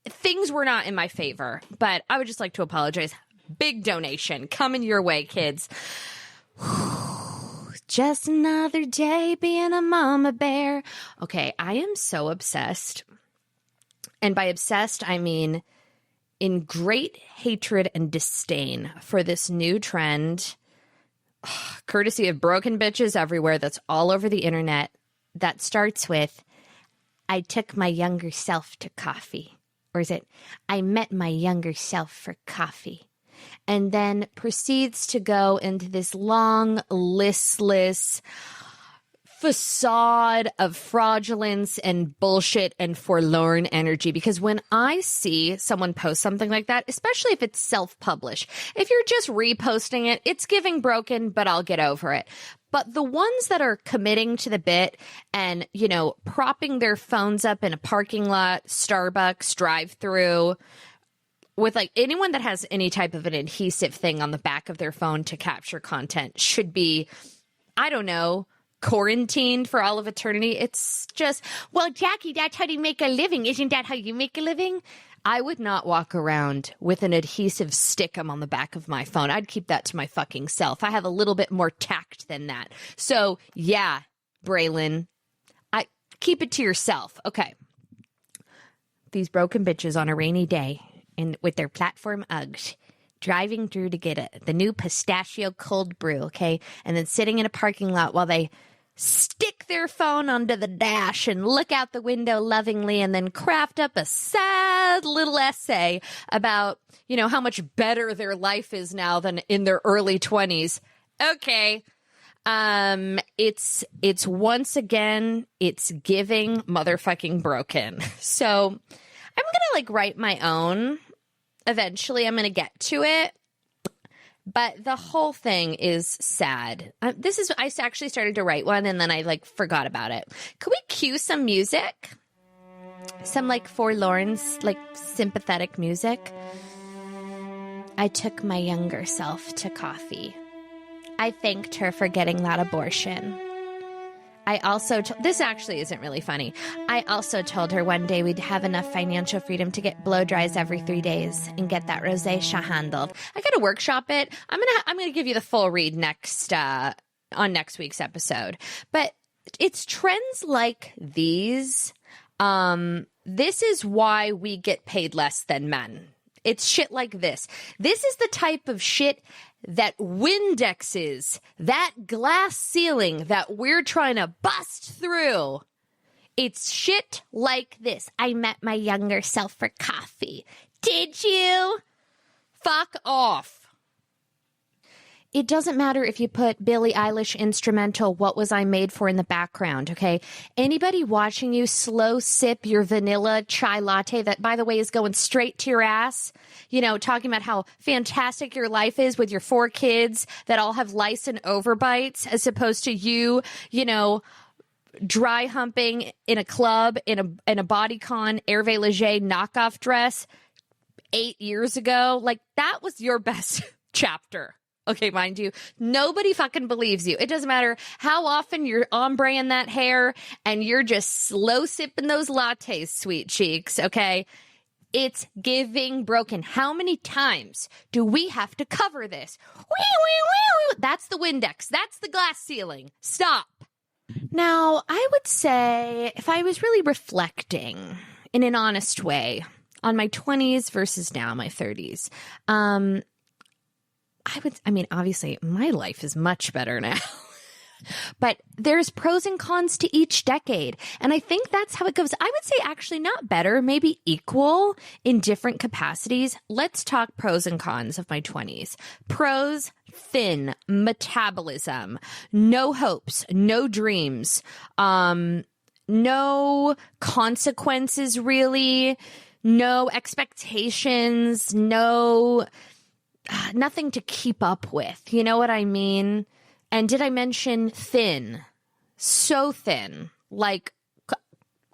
things were not in my favor. But I would just like to apologize. Big donation coming your way, kids. Just another day being a mama bear. Okay, I am so obsessed. And by obsessed, I mean in great hatred and disdain for this new trend, courtesy of broken bitches everywhere, that's all over the internet, that starts with, I took my younger self to coffee. Or is it, I met my younger self for coffee. And then proceeds to go into this long, listless facade of fraudulence and bullshit and forlorn energy. Because when I see someone post something like that, especially if it's self-published, if you're just reposting it, it's giving broken, but I'll get over it. But the ones that are committing to the bit and, propping their phones up in a parking lot, Starbucks, drive-through, with anyone that has any type of an adhesive thing on the back of their phone to capture content should be, I don't know, quarantined for all of eternity. It's just, well, Jackie, that's how you make a living. Isn't that how you make a living? I would not walk around with an adhesive stickum on the back of my phone. I'd keep that to my fucking self. I have a little bit more tact than that. So, yeah, Braylon, I keep it to yourself. Okay. These broken bitches on a rainy day with their platform Uggs, driving through to get the new pistachio cold brew, okay? And then sitting in a parking lot while they stick their phone onto the dash and look out the window lovingly and then craft up a sad little essay about, how much better their life is now than in their early 20s. Okay. It's once again, it's giving motherfucking broken. So I'm going to write my own. Eventually I'm going to get to it. But the whole thing is sad. I actually started to write one and then I forgot about it. Could we cue some music? Some forlorn, sympathetic music. I took my younger self to coffee. I thanked her for getting that abortion. I also, this actually isn't really funny. I also told her one day we'd have enough financial freedom to get blow dries every 3 days and get that rosacea handled. I got to workshop it. I'm gonna give you the full read on next week's episode. But it's trends like these. This is why we get paid less than men. It's shit like this. This is the type of shit that Windexes, that glass ceiling that we're trying to bust through. It's shit like this. I met my younger self for coffee. Did you? Fuck off. It doesn't matter if you put Billie Eilish instrumental What Was I Made For in the background, okay? Anybody watching you slow sip your vanilla chai latte that, by the way, is going straight to your ass, you know, talking about how fantastic your life is with your 4 kids that all have lice and overbites, as opposed to you, you know, dry humping in a club in a bodycon Hervé Leger knockoff dress 8 years ago. Like, that was your best chapter. Okay, mind you, nobody fucking believes you. It doesn't matter how often you're ombre-ing that hair and you're just slow sipping those lattes, sweet cheeks, okay? It's giving broken. How many times do we have to cover this? That's the Windex. That's the glass ceiling. Stop. Now, I would say if I was really reflecting in an honest way on my 20s versus now my 30s, obviously my life is much better now, but there's pros and cons to each decade. And I think that's how it goes. I would say actually not better, maybe equal in different capacities. Let's talk pros and cons of my 20s. Pros: thin metabolism, no hopes, no dreams, no consequences really, no expectations, nothing to keep up with. You know what I mean? And did I mention thin? So thin. Like,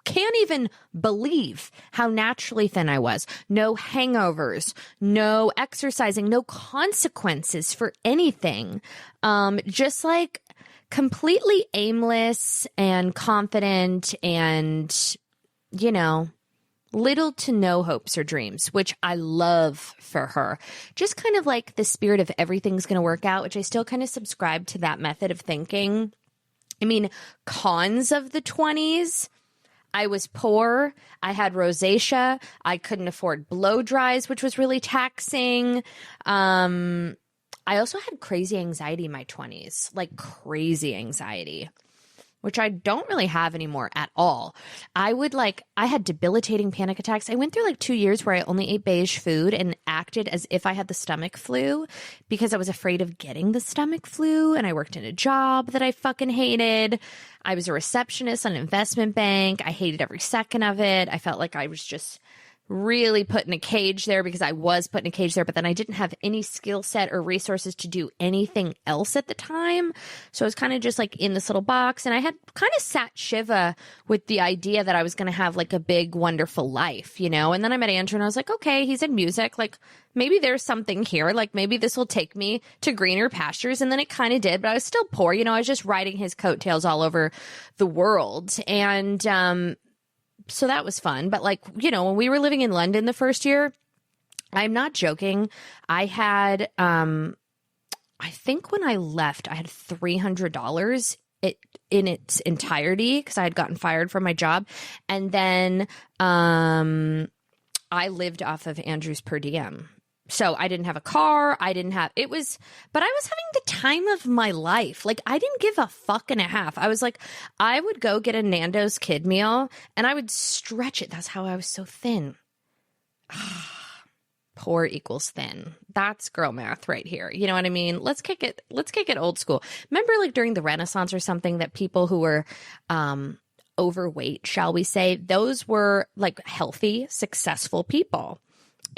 can't even believe how naturally thin I was. No hangovers, no exercising, no consequences for anything. Just like completely aimless and confident and, you know, little to no hopes or dreams, which I love for her. Just kind of like the spirit of everything's going to work out, which I still kind of subscribe to that method of thinking. I mean, cons of the 20s: I was poor. I had rosacea. I couldn't afford blow dries, which was really taxing. I also had crazy anxiety in my 20s, like crazy anxiety, which I don't really have anymore at all. I had debilitating panic attacks. I went through like 2 years where I only ate beige food and acted as if I had the stomach flu because I was afraid of getting the stomach flu. And I worked in a job that I fucking hated. I was a receptionist on an investment bank. I hated every second of it. I felt like I was just really put in a cage there because I was put in a cage there, but then I didn't have any skill set or resources to do anything else at the time. So I was kind of just like in this little box, and I had kind of sat Shiva with the idea that I was going to have like a big, wonderful life, you know? And then I met Andrew and I was like, okay, he's in music. Like maybe there's something here. Like maybe this will take me to greener pastures. And then it kind of did, but I was still poor. You know, I was just riding his coattails all over the world. And, so that was fun. But like, you know, when we were living in London the first year, I'm not joking. I had, I think when I left, I had $300 in its entirety because I had gotten fired from my job. And then I lived off of Andrew's per diem. So I didn't have a car. But I was having the time of my life. Like, I didn't give a fuck and a half. I was like, I would go get a Nando's kid meal and I would stretch it. That's how I was so thin. Poor equals thin. That's girl math right here. You know what I mean? Let's kick it old school. Remember like during the Renaissance or something that people who were, overweight, shall we say, those were like healthy, successful people.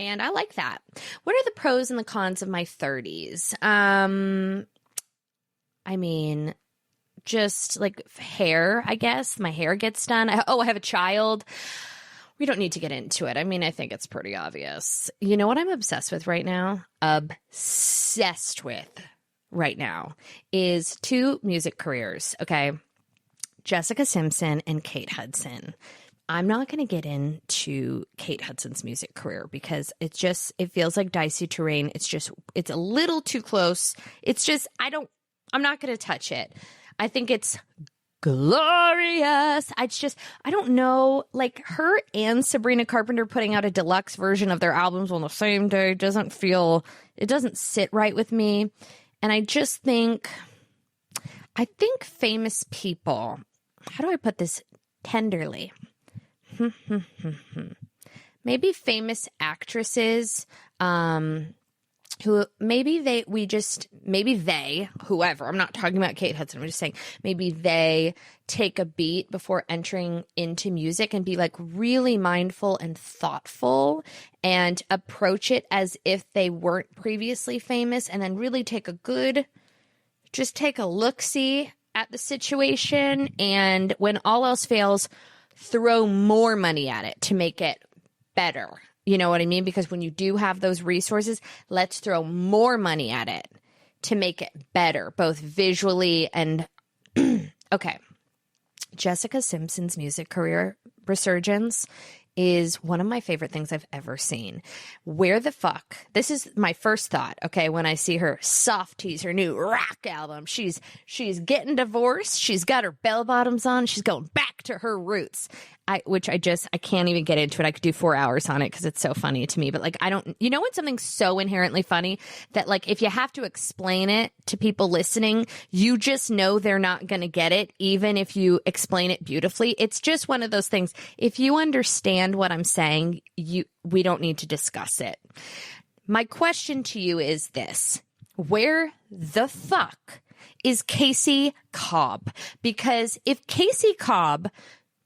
And I like that. What are the pros and the cons of my 30s? I mean, just like hair, I guess. My hair gets done. I have a child. We don't need to get into it. I mean, I think it's pretty obvious. You know what I'm obsessed with right now? Obsessed with right now is 2 music careers, okay? Jessica Simpson and Kate Hudson. I'm not going to get into Kate Hudson's music career because it feels like dicey terrain. It's a little too close. I'm not going to touch it. I think it's glorious. I don't know, like her and Sabrina Carpenter putting out a deluxe version of their albums on the same day it doesn't sit right with me. And I think famous people, how do I put this tenderly? Maybe famous actresses who maybe whoever, I'm not talking about Kate Hudson, I'm just saying maybe they take a beat before entering into music and be like really mindful and thoughtful and approach it as if they weren't previously famous, and then really take a look-see at the situation, and when all else fails, throw more money at it to make it better. You know what I mean? Because when you do have those resources, let's throw more money at it to make it better, both visually and... Okay. Jessica Simpson's music career resurgence is one of my favorite things I've ever seen. Where the fuck? This is my first thought, okay, when I see her soft tease her new rock album. She's getting divorced. She's got her bell bottoms on. She's going back to her roots. I can't even get into it. I could do 4 hours on it because it's so funny to me. But like, you know when something's so inherently funny that like if you have to explain it to people listening, you just know they're not going to get it, even if you explain it beautifully. It's just one of those things. If you understand what I'm saying, we don't need to discuss it. My question to you is this: where the fuck is Casey Cobb? Because if Casey Cobb,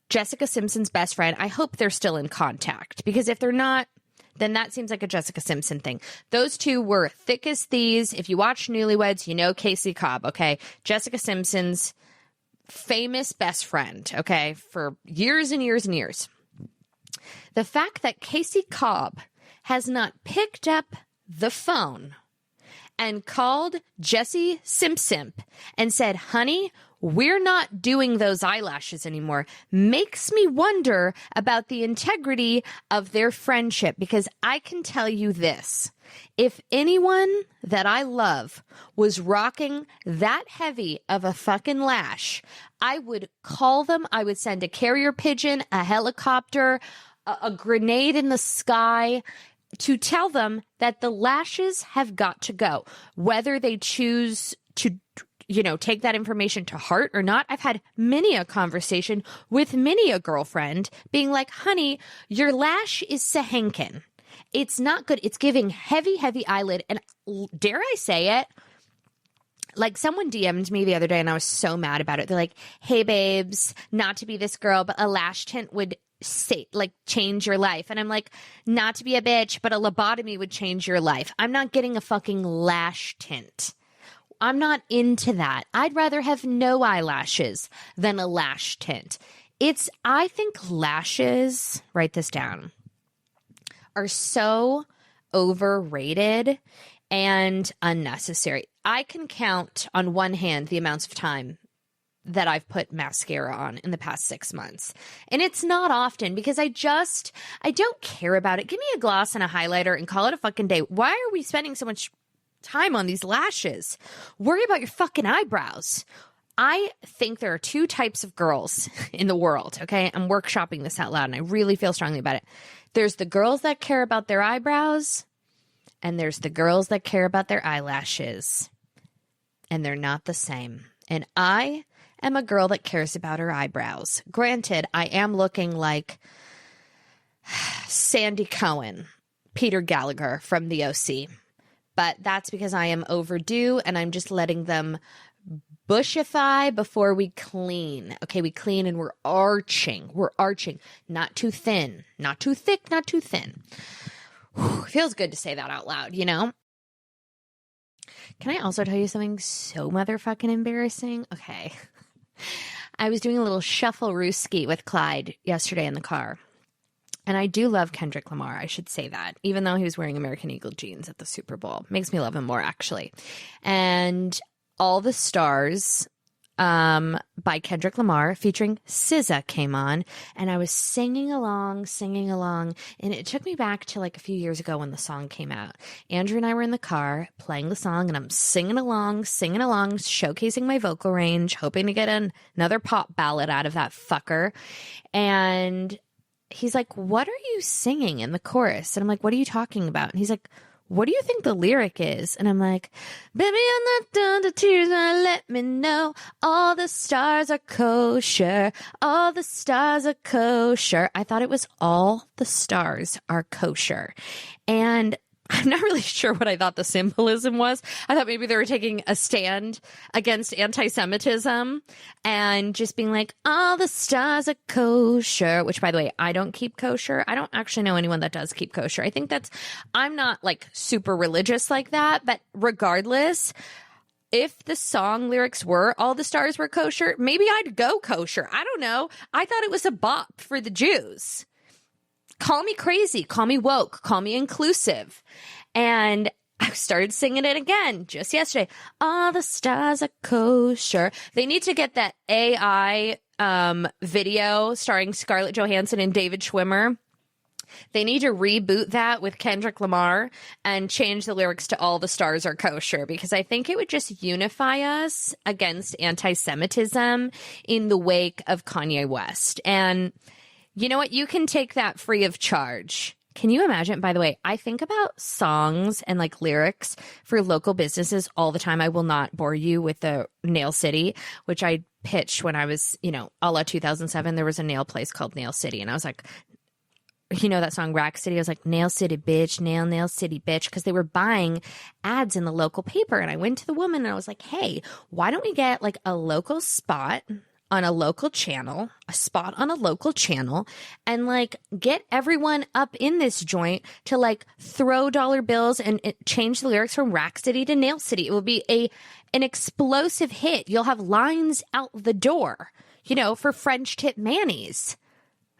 Jessica Simpson's best friend, I hope they're still in contact, because if they're not, then that seems like a Jessica Simpson thing. Those two were thick as thieves. If you watch Newlyweds, you know Casey Cobb, okay? Jessica Simpson's famous best friend, okay, for years and years and years. The fact that Casey Cobb has not picked up the phone and called Jessie Simpson and said, honey, we're not doing those eyelashes anymore, makes me wonder about the integrity of their friendship. Because I can tell you this: if anyone that I love was rocking that heavy of a fucking lash, I would call them. I would send a carrier pigeon, a helicopter, a grenade in the sky to tell them that the lashes have got to go. Whether they choose to take that information to heart or not. I've had many a conversation with many a girlfriend being like, honey, your lash is sahankin. It's not good. It's giving heavy, heavy eyelid. And dare I say it, like someone DM'd me the other day and I was so mad about it. They're like, hey babes, not to be this girl, but a lash tint would change your life. And I'm like, not to be a bitch, but a lobotomy would change your life. I'm not getting a fucking lash tint. I'm not into that. I'd rather have no eyelashes than a lash tint. I think lashes, write this down, are so overrated and unnecessary. I can count on one hand the amounts of time that I've put mascara on in the past 6 months. And it's not often, because I don't care about it. Give me a gloss and a highlighter and call it a fucking day. Why are we spending so much time on these lashes? Worry about your fucking eyebrows. I think there are two types of girls in the world, okay? I'm workshopping this out loud and I really feel strongly about it. There's the girls that care about their eyebrows, and there's the girls that care about their eyelashes. And they're not the same. And I am a girl that cares about her eyebrows. Granted, I am looking like Sandy Cohen, Peter Gallagher from the OC. But that's because I am overdue and I'm just letting them bushify before we clean. Okay, we clean and we're arching. We're arching. Not too thin, not too thick, not too thin. Whew, feels good to say that out loud, you know? Can I also tell you something so motherfucking embarrassing? Okay. I was doing a little shuffle-rooski with Clyde yesterday in the car. And I do love Kendrick Lamar, I should say that, even though he was wearing American Eagle jeans at the Super Bowl. Makes me love him more, actually. And All the Stars by Kendrick Lamar featuring SZA came on, and I was singing along, and it took me back to like a few years ago when the song came out. Andrew and I were in the car playing the song, and I'm singing along, showcasing my vocal range, hoping to get another pop ballad out of that fucker. And he's like, what are you singing in the chorus? And I'm like, what are you talking about? And he's like, what do you think the lyric is? And I'm like, baby, I'm not done, the tears gonna let me know. All the stars are kosher. All the stars are kosher. I thought it was all the stars are kosher. And I'm not really sure what I thought the symbolism was. I thought maybe they were taking a stand against anti-Semitism and just being like, all the stars are kosher, which, by the way, I don't keep kosher. I don't actually know anyone that does keep kosher. I think I'm not like super religious like that, but regardless, if the song lyrics were all the stars were kosher, maybe I'd go kosher. I don't know. I thought it was a bop for the Jews. Call me crazy, call me woke, call me inclusive. And I started singing it again just yesterday. All the stars are kosher. They need to get that AI video starring Scarlett Johansson and David Schwimmer. They need to reboot that with Kendrick Lamar and change the lyrics to all the stars are kosher, because I think it would just unify us against anti-Semitism in the wake of Kanye West. And you know what? You can take that free of charge. Can you imagine? By the way, I think about songs and like lyrics for local businesses all the time. I will not bore you with the Nail City, which I pitched when I was, a la 2007. There was a nail place called Nail City. And I was like, that song Rack City? I was like, Nail City, bitch, Nail City, bitch, because they were buying ads in the local paper. And I went to the woman and I was like, hey, why don't we get like a local spot on a local channel, and like get everyone up in this joint to like throw dollar bills and change the lyrics from Rack City to Nail City. It will be an explosive hit. You'll have lines out the door, for French tip mayonnaise.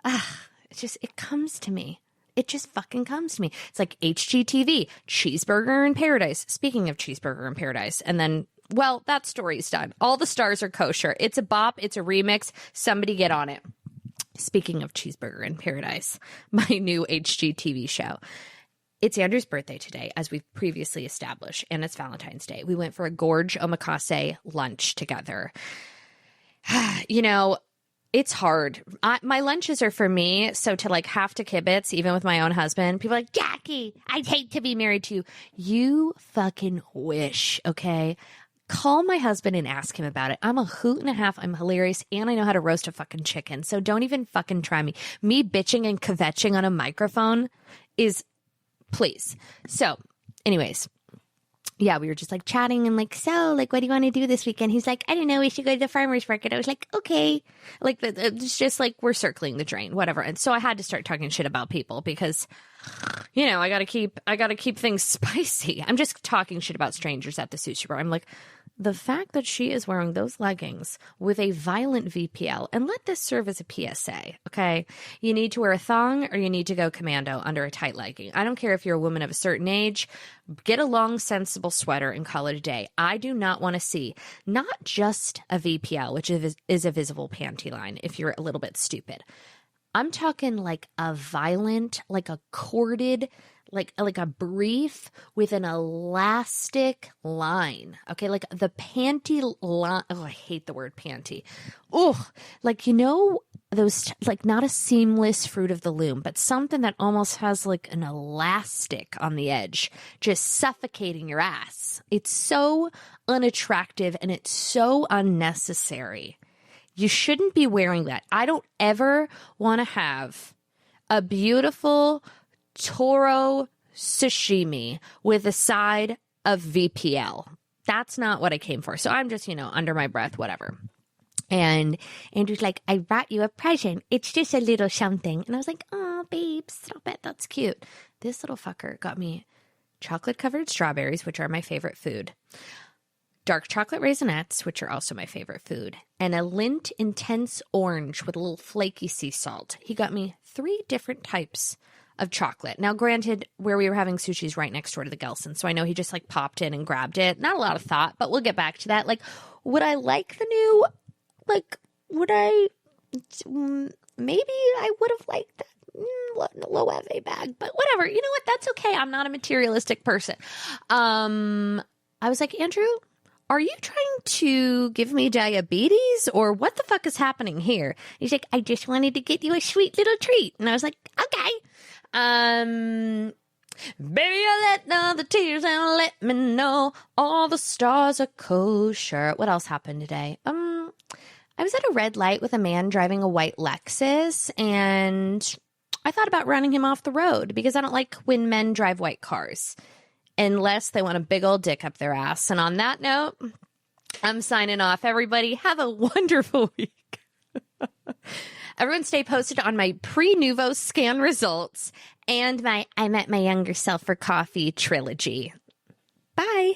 It comes to me. It just fucking comes to me. It's like HGTV, Cheeseburger in Paradise. Speaking of Cheeseburger in Paradise, and then, well, that story's done. All the stars are kosher. It's a bop. It's a remix. Somebody get on it. Speaking of Cheeseburger in Paradise, my new HGTV show. It's Andrew's birthday today, as we've previously established, and it's Valentine's Day. We went for a gorge omakase lunch together. It's hard. My lunches are for me, so to like have to kibitz, even with my own husband, people are like, Jackie, I'd hate to be married to you. You fucking wish, okay? Call my husband and ask him about it. I'm a hoot and a half. I'm hilarious, and I know how to roast a fucking chicken, so don't even fucking try me. Me bitching and kvetching on a microphone is, please. So, anyways. Yeah, we were just like chatting and like, so like, what do you want to do this weekend? He's like, I don't know. We should go to the farmer's market. I was like, okay. Like, it's just like, we're circling the drain, whatever. And so I had to start talking shit about people because, I got to keep things spicy. I'm just talking shit about strangers at the sushi bar. I'm like, the fact that she is wearing those leggings with a violent VPL, and let this serve as a PSA, okay? You need to wear a thong or you need to go commando under a tight legging. I don't care if you're a woman of a certain age. Get a long, sensible sweater and call it a day. I do not want to see not just a VPL, which is a visible panty line if you're a little bit stupid. I'm talking like a violent, like a corded, like a brief with an elastic line. Okay, like the panty line. Oh, I hate the word panty. Oh, like, those, like not a seamless Fruit of the Loom, but something that almost has like an elastic on the edge, just suffocating your ass. It's so unattractive and it's so unnecessary. You shouldn't be wearing that. I don't ever want to have a beautiful Toro sashimi with a side of VPL. That's not what I came for. So I'm just, under my breath, whatever. And Andrew's like, I brought you a present. It's just a little something. And I was like, oh, babe, stop it. That's cute. This little fucker got me chocolate-covered strawberries, which are my favorite food, dark chocolate raisinets, which are also my favorite food, and a Lindt Intense Orange with a little flaky sea salt. He got me 3 different types of chocolate. Now, granted, where we were having sushi is right next door to the Gelson, so I know he just like popped in and grabbed it. Not a lot of thought, but we'll get back to that. Like, would I like the new, like, maybe I would have liked that Loewe bag, but whatever. You know what? That's okay. I'm not a materialistic person. I was like, Andrew, are you trying to give me diabetes or what the fuck is happening here? He's like, I just wanted to get you a sweet little treat. And I was like, okay. Baby, I let down the tears and let me know all the stars are kosher. What else happened today? I was at a red light with a man driving a white Lexus, and I thought about running him off the road because I don't like when men drive white cars unless they want a big old dick up their ass. And on that note, I'm signing off. Everybody, have a wonderful week. Everyone stay posted on my pre-Nuvo scan results and my I Met My Younger Self for Coffee trilogy. Bye.